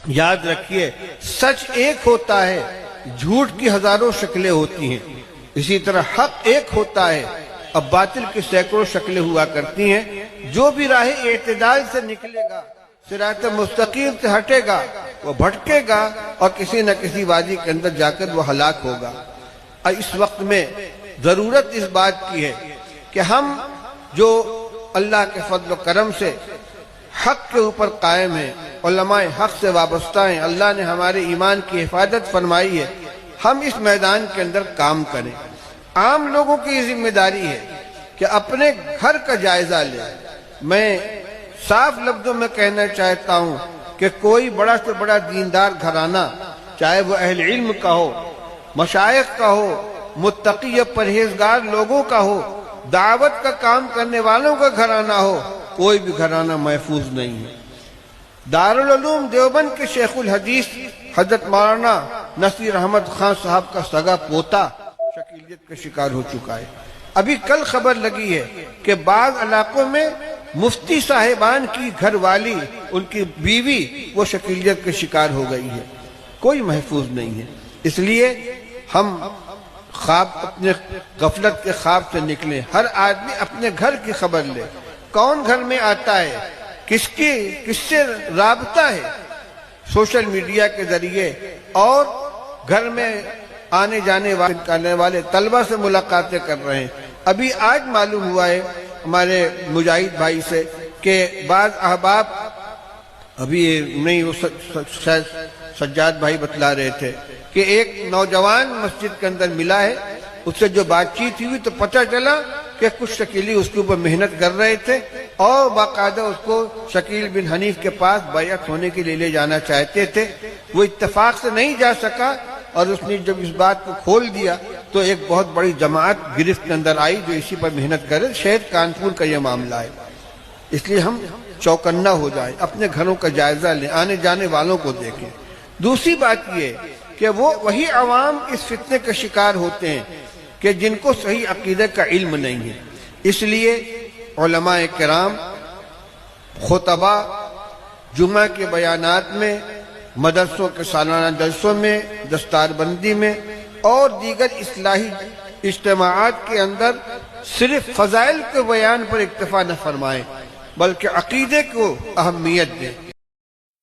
یاد رکھیے سچ ایک ہوتا ہے، جھوٹ کی ہزاروں شکلیں ہوتی ہیں، اسی طرح حق ایک ہوتا ہے، اب باطل کی سینکڑوں شکلیں ہوا کرتی ہیں۔ جو بھی راہ اعتدال سے نکلے گا، صراط مستقیم سے ہٹے گا، وہ بھٹکے گا اور کسی نہ کسی وادی کے اندر جا کر وہ ہلاک ہوگا۔ اور اس وقت میں ضرورت اس بات کی ہے کہ ہم جو اللہ کے فضل و کرم سے حق کے اوپر قائم ہیں، علماء حق سے وابستہ ہیں، اللہ نے ہمارے ایمان کی حفاظت فرمائی ہے، ہم اس میدان کے اندر کام کریں۔ عام لوگوں کی یہ ذمہ داری ہے کہ اپنے گھر کا جائزہ لیں۔ میں صاف لفظوں میں کہنا چاہتا ہوں کہ کوئی بڑا سے بڑا دیندار گھرانہ، چاہے وہ اہل علم کا ہو، مشائخ کا ہو، متقی یا پرہیزگار لوگوں کا ہو، دعوت کا کام کرنے والوں کا گھرانہ ہو، کوئی بھی گھرانہ محفوظ نہیں ہے۔ دارالعلوم دیوبند کے شیخ الحدیث حضرت مولانا نصیر احمد خان صاحب کا سگا پوتا شکیلیت کا شکار ہو چکا ہے۔ ابھی کل خبر لگی ہے کہ بعض علاقوں میں مفتی صاحبان کی گھر والی، ان کی بیوی، وہ شکیلیت کے شکار ہو گئی ہے۔ کوئی محفوظ نہیں ہے۔ اس لیے ہم اپنے غفلت کے خواب سے نکلیں۔ ہر آدمی اپنے گھر کی خبر لے، کون گھر میں آتا ہے، کس سے رابطہ ہے، سوشل میڈیا کے ذریعے، اور گھر میں آنے جانے والے طلبہ سے ملاقاتیں کر رہے ہیں۔ ابھی آج معلوم ہوا ہے ہمارے مجاہد بھائی سے کہ بعض احباب، ابھی نہیں، وہ سجاد بھائی بتلا رہے تھے کہ ایک نوجوان مسجد کے اندر ملا ہے، اس سے جو بات چیت ہوئی تو پتہ چلا کہ کچھ شکیلی اس کے اوپر محنت کر رہے تھے اور باقاعدہ اس کو شکیل بن حنیف کے پاس بیعت ہونے کے لیے لے جانا چاہتے تھے۔ وہ اتفاق سے نہیں جا سکا اور اس نے جب اس بات کو کھول دیا تو ایک بہت بڑی جماعت گرفت کے اندر آئی جو اسی پر محنت کرے۔ شاید کانپور کا یہ معاملہ ہے۔ اس لیے ہم چوکنا ہو جائیں، اپنے گھروں کا جائزہ لیں، آنے جانے والوں کو دیکھیں۔ دوسری بات یہ کہ وہی عوام اس فتنے کا شکار ہوتے ہیں کہ جن کو صحیح عقیدے کا علم نہیں ہے۔ اس لیے علماء کرام خطبہ، جمعہ کے بیانات میں، مدرسوں کے سالانہ جلسوں میں، دستار بندی میں اور دیگر اصلاحی اجتماعات کے اندر صرف فضائل کے بیان پر اکتفا نہ فرمائیں بلکہ عقیدے کو اہمیت دیں۔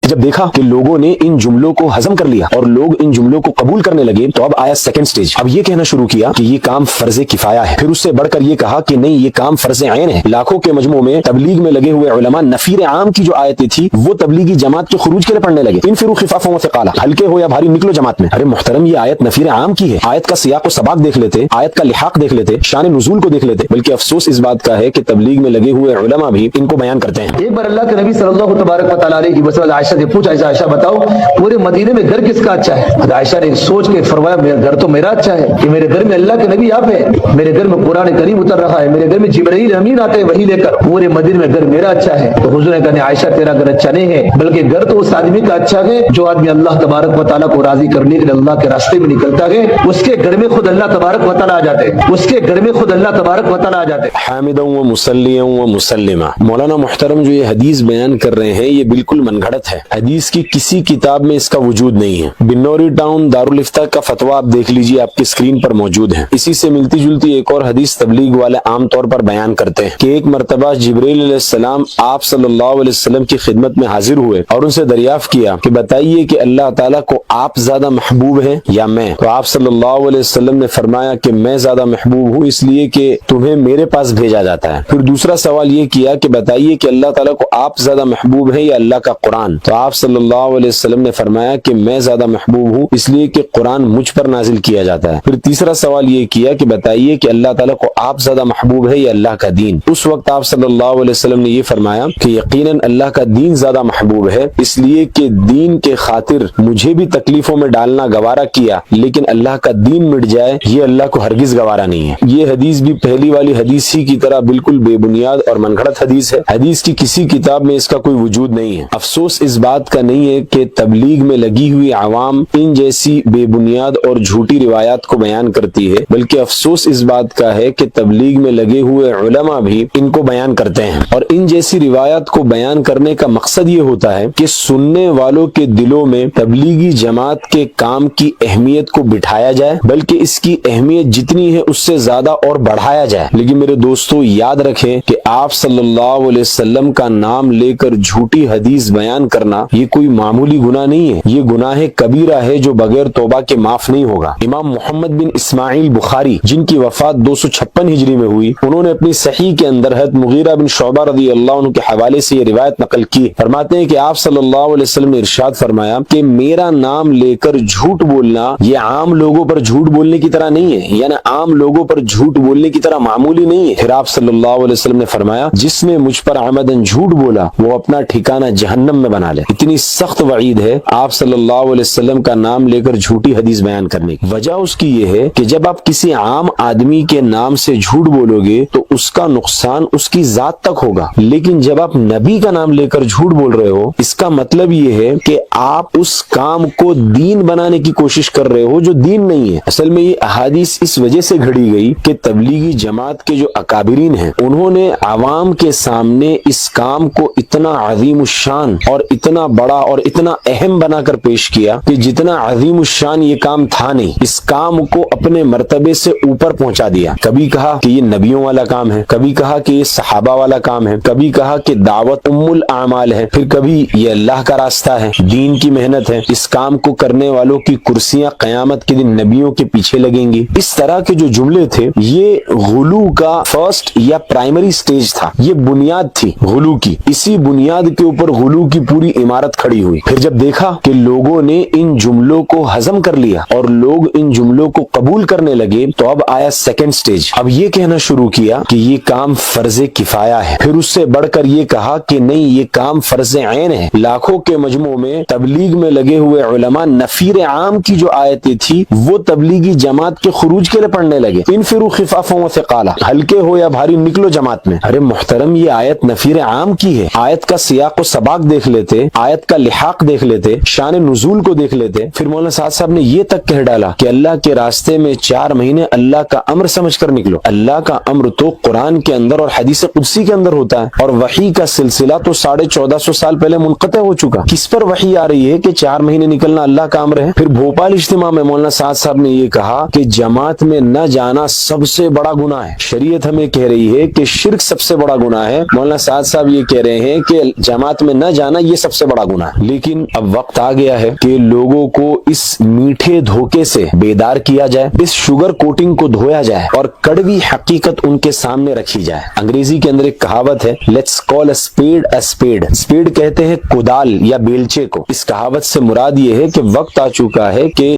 جب دیکھا کہ لوگوں نے ان جملوں کو ہضم کر لیا اور لوگ ان جملوں کو قبول کرنے لگے تو اب آیا سیکنڈ سٹیج۔ اب یہ کہنا شروع کیا کہ یہ کام فرض کفایہ ہے، پھر اس سے بڑھ کر یہ کہا کہ نہیں، یہ کام فرض عین ہے۔ لاکھوں کے مجموع میں تبلیغ میں لگے ہوئے علماء نفیر عام کی جو آیتیں تھی وہ تبلیغی جماعت کے خروج کے لیے پڑھنے لگے، انفروا خفافا وثقالا، ہلکے ہو یا بھاری نکلو جماعت میں۔ ارے محترم، یہ آیت نفیر عام کی ہے، آیت کا سیاق و سباق دیکھ لیتے، آیت کا لحاق دیکھ لیتے، شان نزول کو دیکھ لیتے۔ بلکہ افسوس اس بات کا ہے کہ تبلیغ میں لگے ہوئے علماء بھی ان کو بیان کرتے ہیں۔ ایک بار اللہ کے نبی صلی اللہ تبارک و تعالی علیہ وسلم عائشہ سے پوچھا، عائشہ بتاؤ پورے مدینے میں گھر کس کا اچھا ہے؟ عائشہ نے سوچ کے فرمایا میرا گھر تو میرا اچھا ہے کہ میرے گھر میں اللہ کے نبی آپ ہیں، میرے گھر میں قرآن کریم اتر رہا ہے، میرے گھر میں جبرائیل امین آتے ہیں وہی لے کر، پورے مدینے میں گھر میرا اچھا ہے۔ تو حضور نے کہا عائشہ تیرا گھر اچھا نہیں ہے، بلکہ گھر تو اس آدمی کا اچھا ہے جو آدمی اللہ تبارک و تعالیٰ کو راضی کرنے کے لیے اللہ کے راستے میں نکلتا ہے، اس کے گھر میں خود اللہ تبارک و تعالیٰ آ جاتے ہیں، اس کے گھر میں خود اللہ تبارک و تعالیٰ آ جاتے ہیں۔ حامدا و مصلیا و مسلما۔ مولانا محترم جو یہ حدیث بیان کر رہے ہیں یہ بالکل من گھڑت ہے، حدیث کی کسی کتاب میں اس کا وجود نہیں ہے۔ بنوری ٹاؤن دارالفتہ کا فتویٰ آپ دیکھ لیجئے، آپ کی اسکرین پر موجود ہے۔ اسی سے ملتی جلتی ایک اور حدیث تبلیغ والے عام طور پر بیان کرتے ہیں کہ ایک مرتبہ جبرائیل علیہ السلام آپ صلی اللہ علیہ وسلم کی خدمت میں حاضر ہوئے اور ان سے دریافت کیا کہ بتائیے کہ اللہ تعالیٰ کو آپ زیادہ محبوب ہیں یا میں؟ تو آپ صلی اللہ علیہ وسلم نے فرمایا کہ میں زیادہ محبوب ہوں اس لیے کہ تمہیں میرے پاس بھیجا جاتا ہے۔ پھر دوسرا سوال یہ کیا کہ بتائیے کہ اللہ تعالیٰ کو آپ زیادہ محبوب ہیں یا اللہ کا قرآن؟ تو آپ صلی اللہ علیہ وسلم نے فرمایا کہ میں زیادہ محبوب ہوں اس لیے کہ قرآن مجھ پر نازل کیا جاتا ہے۔ پھر تیسرا سوال یہ کیا کہ بتائیے کہ اللہ تعالیٰ کو آپ زیادہ محبوب ہے یا اللہ کا دین؟ اس وقت آپ صلی اللہ علیہ وسلم نے یہ فرمایا کہ یقیناً اللہ کا دین زیادہ محبوب ہے اس لیے کہ دین کے خاطر مجھے بھی تکلیفوں میں ڈالنا گوارا کیا، لیکن اللہ کا دین مٹ جائے یہ اللہ کو ہرگز گوارا نہیں ہے۔ یہ حدیث بھی پہلی والی حدیث ہی کی طرح بالکل بے بنیاد اور من گھڑت حدیث ہے۔ حدیث کی کسی کتاب میں اس کا کوئی وجود نہیں ہے۔ افسوس اس بات کا نہیں ہے کہ تبلیغ میں لگی ہوئی عوام ان جیسی بے بنیاد اور جھوٹی روایات کو بیان کرتی ہے، بلکہ افسوس اس بات کا ہے کہ تبلیغ میں لگے ہوئے علماء بھی ان کو بیان کرتے ہیں، اور ان جیسی روایات کو بیان کرنے کا مقصد یہ ہوتا ہے کہ سننے والوں کے دلوں میں تبلیغی جماعت کے کام کی اہمیت کو بٹھایا جائے، بلکہ اس کی اہمیت جتنی ہے اس سے زیادہ اور بڑھایا جائے۔ لیکن میرے دوستو یاد رکھیں کہ آپ صلی اللہ علیہ وسلم کا نام لے کر جھوٹی حدیث بیان کرنا یہ کوئی معمولی گناہ نہیں ہے، یہ گناہ کبیرہ ہے جو بغیر توبہ کے معاف نہیں ہوگا۔ امام محمد بن اسماعیل بخاری جن کی وفات 256 ہجری میں ہوئی، انہوں نے اپنی صحیح کے اندر حضرت مغیرہ بن شعبہ رضی اللہ عنہ کے حوالے سے یہ روایت نقل کی۔ فرماتے ہیں کہ آپ صلی اللہ علیہ وسلم نے ارشاد فرمایا کہ میرا نام لے کر جھوٹ بولنا یہ عام لوگوں پر جھوٹ بولنے کی طرح نہیں ہے، یعنی عام لوگوں پر جھوٹ بولنے کی طرح معمولی نہیں ہے۔ پھر آپ صلی اللہ علیہ وسلم نے فرمایا جس نے مجھ پر عمدن جھوٹ بولا وہ اپنا ٹھکانہ جہنم میں بنا لے۔ اتنی سخت وعید ہے آپ صلی اللہ علیہ وسلم کا نام لے کر جھوٹی حدیث بیان کرنے کی۔ وجہ اس کی یہ ہے کہ جب آپ کسی عام آدمی کے نام سے جھوٹ بولو گے تو اس کا نقصان اس کی ذات تک ہوگا، لیکن جب آپ نبی کا نام لے کر جھوٹ بول رہے ہو اس کا مطلب یہ ہے کہ آپ اس کام کو دین بنانے کی کوشش کر رہے ہو جو دین نہیں ہے۔ اصل میں یہ احادیث اس وجہ سے گھڑی گئی کہ تبلیغی جماعت کے جو اکابرین ہیں انہوں نے عوام کے سامنے اس کام کو اتنا عظیم الشان اور اتنا بڑا اور اتنا اہم بنا کر پیش کیا کہ جتنا عظیم الشان یہ کام تھا نہیں، اس کام کو اپنے مرتبے سے اوپر پہنچا دیا۔ کبھی کہا کہ یہ نبیوں والا کام ہے، کبھی کہا کہ یہ صحابہ والا کام ہے، کبھی کہا کہ دعوت ام الاعمال ہے، پھر کبھی یہ اللہ کا راستہ ہے، دین کی محنت ہے، اس کام کو کرنے والوں کی کرسیاں قیامت کے دن نبیوں کے پیچھے لگیں گی۔ اس طرح کے جو جملے تھے یہ غلو کا فرسٹ یا پرائمری سٹیج تھا، یہ بنیاد تھی غلو کی، اسی بنیاد کے اوپر غلو کی پوری عمارت کھڑی ہوئی۔ پھر جب دیکھا کہ لوگوں نے ان جملوں کو ہضم کر لیا اور لوگ ان جملوں کو قبول کرنے لگے تو اب آیا سیکنڈ سٹیج۔ اب یہ کہنا شروع کیا کہ یہ کام فرض کفایہ ہے، پھر اس سے بڑھ کر یہ کہا کہ نہیں یہ کام فرض عین ہے۔ لاکھوں کے مجموع میں تبلیغ میں لگے ہوئے علماء نفیر عام کی جو آیتیں تھی وہ تبلیغی جماعت کے خروج کے لیے پڑھنے لگے، انفروا خفافا وثقالا، ہلکے ہو یا بھاری نکلو جماعت میں۔ ارے محترم یہ آیت نفیر عام کی ہے، آیت کا سیاق و سباق دیکھ لیتے، آیت کا لحاق دیکھ لیتے، شان نزول کو دیکھ لیتے۔ پھر مولانا سعد صاحب نے یہ تک کہہ ڈالا کہ اللہ کے راستے میں 4 مہینے اللہ کا امر سمجھ کر نکلو۔ اللہ کا امر تو قرآن کے اندر اور حدیث قدسی کے اندر ہوتا ہے، اور وحی کا سلسلہ تو 1450 سال پہلے منقطع ہو چکا۔ کس پر وحی آ رہی ہے کہ 4 مہینے نکلنا اللہ کا امر ہے؟ پھر بھوپال اجتماع میں مولانا سعد صاحب نے یہ کہا کہ جماعت میں نہ جانا سب سے بڑا گناہ ہے، شریعت ہمیں کہہ رہی ہے کہ شرک سب سے بڑا گناہ ہے، مولانا سعد صاحب یہ کہہ رہے ہیں کہ جماعت میں نہ جانا یہ سب سے بڑا گناہ ہے۔ لیکن اب وقت آ گیا ہے کہ لوگوں کو اس میٹھے دھوکے سے بیدار کیا جائے، اس شوگر کوٹنگ کو دھویا جائے اور کڑوی حقیقت ان کے سامنے رکھی جائے۔ انگریزی کے اندر ایک کہاوت ہے let's call a speed a speed, speed کہتے ہیں کدال یا بیلچے کو۔ اس کہاوت سے مراد یہ ہے کہ وقت آ چکا ہے کہ